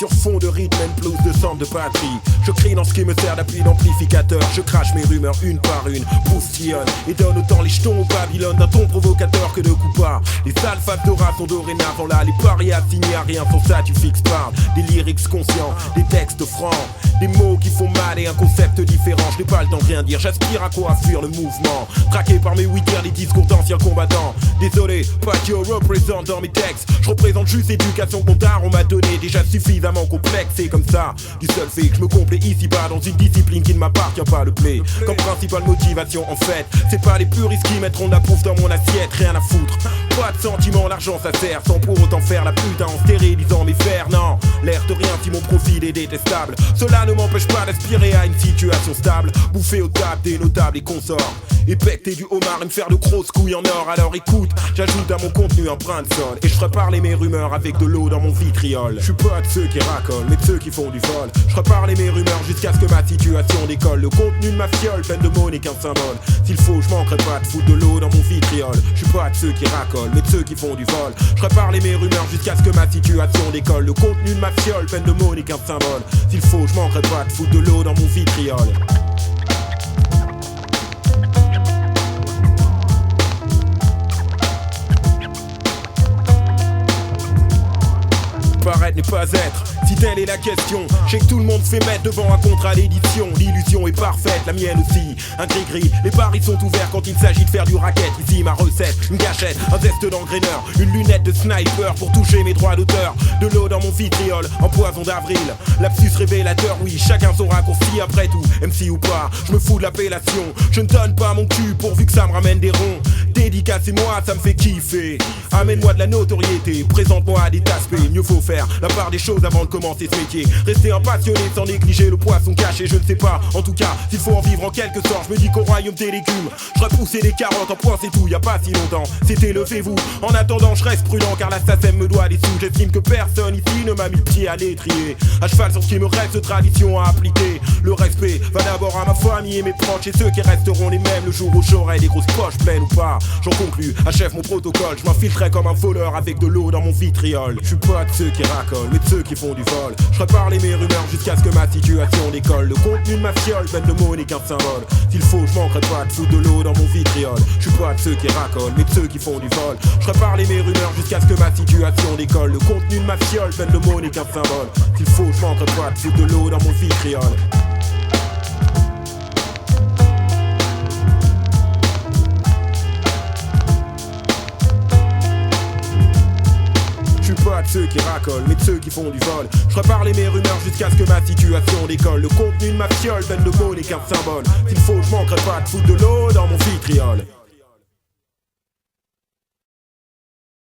sur fond de rhythm and blues de centre de batterie. Je crie dans ce qui me sert d'appui d'amplificateur. Je crache mes rumeurs une par une, postillonne et donne autant les jetons au Babylone d'un ton provocateur que de coups bas. Les alphas d'ora sont dorénavant là, les paris assignés à rien sans ça tu fixes pas. Des lyrics conscients, des textes francs, des mots qui font mal et un concept différent. Je n'ai pas le temps de rien dire, j'aspire à quoi fuir le mouvement. Traqué par mes oui-dire, les discours d'anciens combattants. Désolé, pas que je représente dans mes textes. Je représente juste l'éducation qu'on on m'a donné, déjà suffisamment complexe. C'est comme ça, du seul fait que je me complais ici-bas dans une discipline qui ne m'appartient pas le play. Comme principale motivation en fait, c'est pas les puristes qui mettront de la bouffe dans mon assiette, rien à foutre. Pas de sentiment, l'argent ça sert, sans pour autant faire la putain en stérilisant mes fers. Non, l'air de rien si mon profil est détestable. Cela ne m'empêche pas d'aspirer à une situation stable. Bouffer aux tables des notables et consorts, et becter du homard et me faire de grosses couilles en or. Alors écoute, j'ajoute à mon contenu un brin de sol, et je ferai parler mes rumeurs avec de l'eau dans mon vitriol. Je suis pas de ceux qui racolent, mais de ceux qui font du vol. Je ferai parler mes rumeurs jusqu'à ce que ma situation décolle. Le contenu de ma fiole, pleine de mots n'est qu'un symbole. S'il faut, je manquerai pas de foutre de l'eau dans mon vitriol. Je suis pas de ceux qui racolent, mais de ceux qui font du vol. Je ferai parler mes rumeurs jusqu'à ce que ma situation décolle. Le contenu de ma fiole, pleine de mots n'est qu'un symbole. S'il faut, je manquerai pas de foutre de l'eau dans mon vitriol. Paraître n'est pas être, si telle est la question. Je sais que tout le monde fait mettre devant un contrat d'édition. L'illusion est parfaite, la mienne aussi. Un gris-gris, les paris sont ouverts quand il s'agit de faire du racket. Ici ma recette, une gâchette, un zeste d'engraineur, une lunette de sniper pour toucher mes droits d'auteur. De l'eau dans mon vitriol, en poison d'avril. Lapsus révélateur, oui, chacun son raccourci après tout. MC ou pas, je me fous de l'appellation. Je ne donne pas mon cul pourvu que ça me ramène des ronds. Dédicacez-moi, ça me fait kiffer. Amène-moi de la notoriété, présente-moi des aspects. Mieux faut faire la part des choses avant de commencer ce métier. Rester un passionné sans négliger le poisson caché. Je ne sais pas, en tout cas, s'il faut en vivre en quelque sorte. Je me dis qu'au royaume des légumes, je repoussais des carottes en point c'est tout, y a pas si longtemps. C'était levez-vous, en attendant je reste prudent car la SACEM me doit des sous. J'estime que personne ici ne m'a mis le pied à l'étrier. À cheval sur ce qui me reste de tradition à appliquer. Le respect va d'abord à ma famille et mes proches, et ceux qui resteront les mêmes le jour où j'aurai des grosses poches pleines ou pas. J'en conclus, achève mon protocole. Je m'infiltrerai comme un voleur avec de l'eau dans mon vitriol. Je suis pas de ceux qui racolent, mais de ceux qui font du vol. Je ferai parler mes rumeurs jusqu'à ce que ma situation décolle. Le contenu de ma fiole, pleine de mots n'est qu'un symbole. S'il faut, je manquerai pas de foutre de l'eau dans mon vitriol. Je suis pas de ceux qui racolent, mais de ceux qui font du vol. Je ferai parler mes rumeurs jusqu'à ce que ma situation décolle. Le contenu de ma fiole, pleine de mots n'est qu'un symbole. S'il faut, je manquerai pas de foutre de l'eau dans mon vitriol. Pas de ceux qui racolent, mais de ceux qui font du vol. Je ferai parler mes rumeurs jusqu'à ce que ma situation décolle. Le contenu de ma fiole, pleine de mots n'est qu'un symbole. S'il faut, je manquerai pas de foutre de l'eau dans mon vitriol.